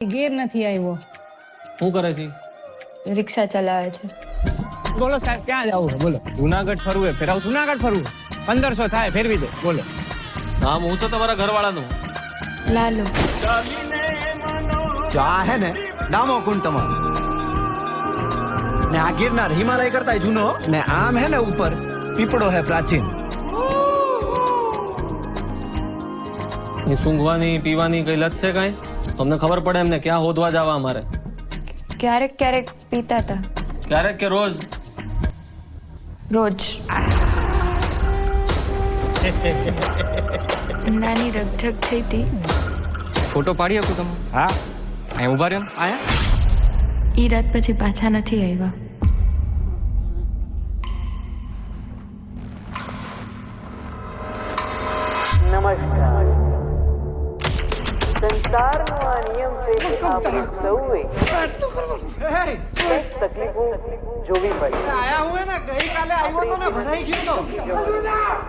ઘેર નથી આવ્યો. શું કરે છે? રિક્ષા ચલાવે છે. બોલો સાહેબ ક્યાં જવું છે? બોલો. જુનાગઢ ફરવું છે, ફેરાવ. જુનાગઢ ફરવું 1500 થાય, ફેરવી દો. બોલો. નામ હું છે તમારા ઘરવાળાનું? લાલુ. જો આ હે ને ડામો કુંડ તમારો, ને આ ગિરનાર હિમાલય કરતા જૂનો, ને આમ હે ને ઉપર પીપળો હે પ્રાચીન. એ સૂંઘવાની પીવાની કઈ લત છે કાંઈ? તમને ખબર પડે એમને ક્યાં હોદવા જવા અમારે? ક્યારેક ક્યારેક પીતા હતા. ક્યારેક કે રોજ? રોજ. નાની રગઝગ થઈ હતી. ફોટો પાડી આપું તમે? હા, અહીં ઉભા રહ્યો. આયા ઈ રાત પછી પાછા નથી આવ્યા. નમસ્કાર. સંસારનો આ નિયમ છે કે આપણે સૌએ કંઈક તકલીફો જોવી પડે. આયા હું હે ને ગઈકાલે આવ્યો તો ને ભરાઈ ગયો તો.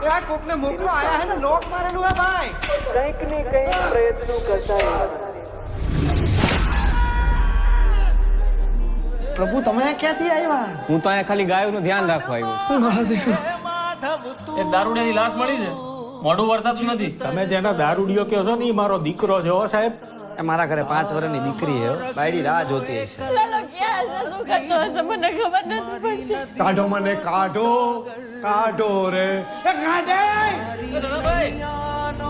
એ આ કોકને મોકલો, આયા હે ને લોક મારેલું હે ભાઈ. કંઈક ને કંઈક પ્રયત્નો કરતા રહેવાના. પ્રભુ તમે ક્યાંથી આવ્યા? હું તો અહીંયા ખાલી ગાયોનું ધ્યાન રાખવા આવ્યો. એક દારૂડિયાની લાશ મળી છે, મોઢું વર્તાતું નથી. તમે જેના દારૂડિયો કહો છો ને એ મારો દીકરો છે હો સાહેબ. એ મારા ઘરે 5 વર્ષની દીકરી હે, બાયડી રાહ જોતી હશે. કાઢો મને, કાઢો કાઢો રે, એ કાઢે.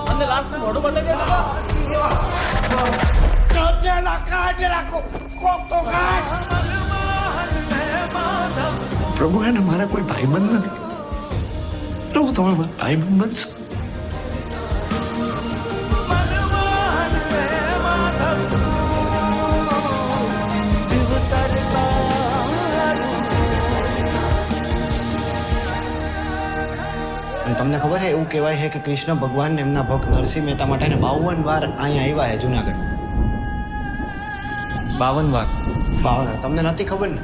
મને લાશ મોઢું બતાવી દે બાબા. કાઢે રાખો, કોક તો કાઢ. પ્રભુ એને મારા કોઈ ભાઈબંધ નથી. પ્રભુ તમે મારા ભાઈબંધ બનશો. તમને ખબર છે એવું કહેવાય છે કે કૃષ્ણ ભગવાન એમના ભક્ત નરસિંહ મહેતા માટે 52 વાર અહીંયા આવ્યા છે જુનાગઢ. 52 વાર? 52. તમને નથી ખબર ને?